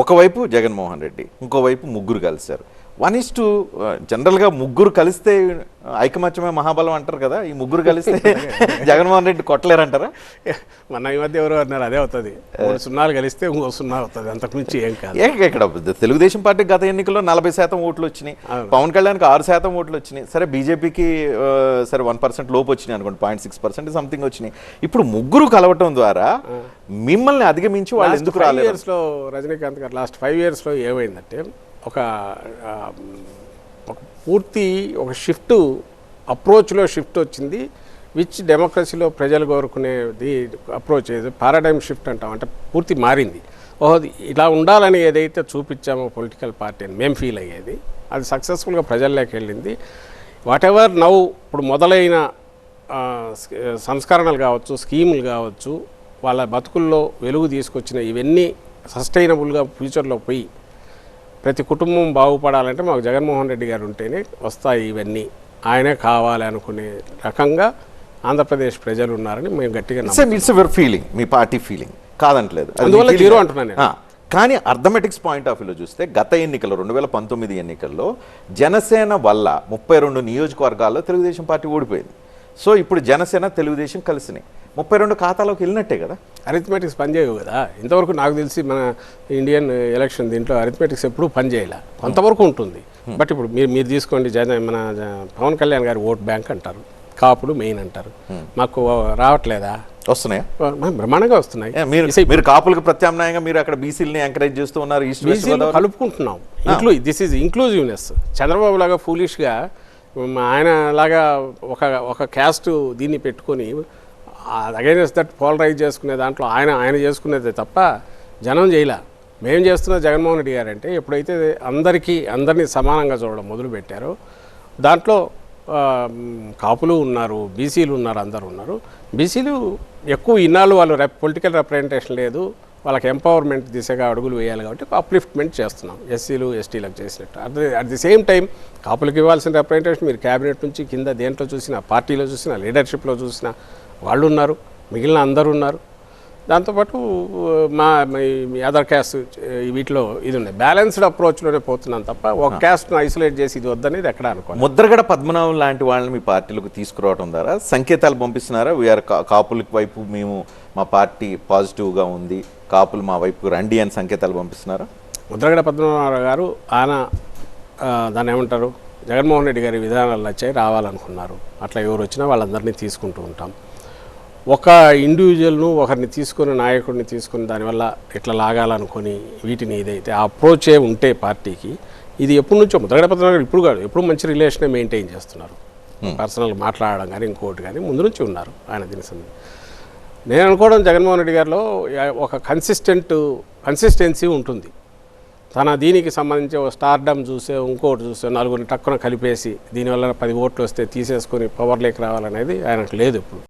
ఒకవైపు జగన్మోహన్ రెడ్డి, ఇంకోవైపు ముగ్గురు కలిశారు. 1:2 జనరల్గా ముగ్గురు కలిస్తే ఐకమత్యమే మహాబలం అంటారు కదా. ఈ ముగ్గురు కలిస్తే జగన్మోహన్ రెడ్డి కొట్టలేరంటారా? మన ఈ మధ్య ఎవరు అన్నారు అదే అవుతుంది. 3 సున్నాలు కలిస్తే ఇంకో 0 అవుతుంది, అంతకుమించి ఏం కాదు. ఇక్కడ తెలుగుదేశం పార్టీ గత ఎన్నికల్లో 40% ఓట్లు వచ్చినాయి, పవన్ కళ్యాణ్కి 6% ఓట్లు వచ్చినాయి. సరే బీజేపీకి సరే 1% లోపు వచ్చినాయి అనుకోండి, 0.6% సంథింగ్ వచ్చినాయి. ఇప్పుడు ముగ్గురు కలవటం ద్వారా మిమ్మల్ని అధిగమించి వాళ్ళు ఎందుకు రాలేదు? 5 ఇయర్స్లో రజనీకాంత్ గారు లాస్ట్ 5 ఇయర్స్లో ఏమైందంటే ఒక పూర్తి ఒక అప్రోచ్లో షిఫ్ట్ వచ్చింది, విచ్ డెమోక్రసీలో ప్రజలు కోరుకునేది అప్రోచ్ ఏది పారాడైమ్ షిఫ్ట్ అంటాం. అంటే పూర్తి మారింది. ఇలా ఉండాలని ఏదైతే చూపించామో పొలిటికల్ పార్టీ అని మేము ఫీల్ అయ్యేది, అది సక్సెస్ఫుల్గా ప్రజల్లోకి వెళ్ళింది. వాట్ ఎవర్ నౌ ఇప్పుడు మొదలైన సంస్కరణలు కావచ్చు, స్కీములు కావచ్చు, వాళ్ళ బతుకుల్లో వెలుగు తీసుకొచ్చిన ఇవన్నీ సస్టైనబుల్గా ఫ్యూచర్లో పోయి ప్రతి కుటుంబం బాగుపడాలంటే మాకు జగన్మోహన్ రెడ్డి గారు ఉంటేనే వస్తాయి ఇవన్నీ. ఆయనే కావాలి అనుకునే రకంగా ఆంధ్రప్రదేశ్ ప్రజలు ఉన్నారని మేము గట్టిగా నమ్ముతాం. ఫీలింగ్, మీ పార్టీ ఫీలింగ్ కాదంటలేదు, అందువల్ల 0 అంటున్నాను. కానీ అర్థమెటిక్స్ పాయింట్ ఆఫ్ వ్యూలో చూస్తే గత ఎన్నికల్లో 2019 ఎన్నికల్లో జనసేన వల్ల 32 నియోజకవర్గాల్లో తెలుగుదేశం పార్టీ ఓడిపోయింది. సో ఇప్పుడు జనసేన తెలుగుదేశం కలిసినాయి, 32 ఖాతాలోకి వెళ్ళినట్టే కదా. అరిథమెటిక్స్ పనిచేయవు కదా. ఇంతవరకు నాకు తెలిసి మన ఇండియన్ ఎలక్షన్ దీంట్లో అరిథమెటిక్స్ ఎప్పుడూ పనిచేయాల, కొంతవరకు ఉంటుంది. బట్ ఇప్పుడు మీరు తీసుకోండి, మన పవన్ కళ్యాణ్ గారి ఓట్ బ్యాంక్ అంటారు, కాపులు మెయిన్ అంటారు. మాకు రావట్లేదా? వస్తున్నాయా? బ్రహ్మాండంగా వస్తున్నాయి. మీరు కాపులకు ప్రత్యామ్నాయంగా మీరు అక్కడ బీసీలని ఎంకరేజ్ చేస్తూ ఉన్నారు, కలుపుకుంటున్నాం. This is inclusiveness. చంద్రబాబు లాగా ఫూలిష్గా ఆయన లాగా ఒక క్యాస్ట్ దీన్ని పెట్టుకొని అగైనెస్ట్ దట్ పోలరైజ్ చేసుకునే దాంట్లో ఆయన చేసుకునేదే తప్ప జనం చేయలే. మేము చేస్తున్న జగన్మోహన్ రెడ్డి గారు అంటే ఎప్పుడైతే అందరినీ సమానంగా చూడడం మొదలుపెట్టారో దాంట్లో కాపులు ఉన్నారు, బీసీలు ఉన్నారు, అందరూ ఉన్నారు. బీసీలు ఎక్కువ ఇన్నాళ్ళు వాళ్ళు పొలిటికల్ రిప్రజెంటేషన్ లేదు, వాళ్ళకి ఎంపవర్మెంట్ దిశగా అడుగులు వేయాలి కాబట్టి అప్లిఫ్ట్మెంట్ చేస్తున్నాం, ఎస్సీలు ఎస్టీలకు చేసినట్టు. అట్ ది సేమ్ టైం కాపులకు ఇవ్వాల్సిన రిప్రజెంటేషన్ మీరు క్యాబినెట్ నుంచి కింద దేంట్లో చూసినా, పార్టీలో చూసినా, లీడర్షిప్లో చూసినా వాళ్ళు ఉన్నారు, మిగిలిన అందరూ ఉన్నారు. దాంతోపాటు మీ అదర్ క్యాస్ట్ వీటిలో ఇది ఉన్నాయి. బ్యాలెన్స్డ్ అప్రోచ్లోనే పోతున్నాం తప్ప ఒక క్యాస్ట్ను ఐసోలేట్ చేసి ఇది వద్దనేది ఎక్కడ అనుకో. ముద్రగడ పద్మనాభం లాంటి వాళ్ళని మీ పార్టీలకు తీసుకురావడం ద్వారా సంకేతాలు పంపిస్తున్నారా? వీఆర్ కాపుల వైపు మేము, మా పార్టీ పాజిటివ్గా ఉంది, కాపులు మా వైపు రండి అని సంకేతాలు పంపిస్తున్నారా? ముద్రగడ పద్మనాభరావు గారు దాన్ని ఏమంటారు, జగన్మోహన్ రెడ్డి గారి విధానాలు నచ్చాయి, రావాలనుకున్నారు. అట్లా ఎవరు వచ్చినా వాళ్ళందరినీ తీసుకుంటూ ఉంటాం. ఒక ఇండివిజువల్ను ఒకరిని తీసుకుని, నాయకుడిని తీసుకుని దానివల్ల ఇట్లా లాగాలనుకొని వీటిని ఇదైతే ఆ అప్రోచే ఉంటే పార్టీకి, ఇది ఎప్పటి నుంచో ముద్రగడ పద్మనాభం ఇప్పుడు కాదు, ఎప్పుడు మంచి రిలేషనే మెయింటైన్ చేస్తున్నారు. పర్సనల్ మాట్లాడడం కానీ ఇంకోటి కానీ ముందు నుంచి ఉన్నారు ఆయన. దీని నేను అనుకోవడం జగన్మోహన్ రెడ్డి గారిలో ఒక కన్సిస్టెన్సీ ఉంటుంది. దీనికి సంబంధించి ఒక స్టార్డమ్ చూసే, ఇంకోటి చూసే, నలుగురిని టక్కున కలిపేసి దీనివల్ల 10 ఓట్లు వస్తే తీసేసుకొని పవర్లోకి రావాలనేది ఆయనకు లేదు ఎప్పుడు.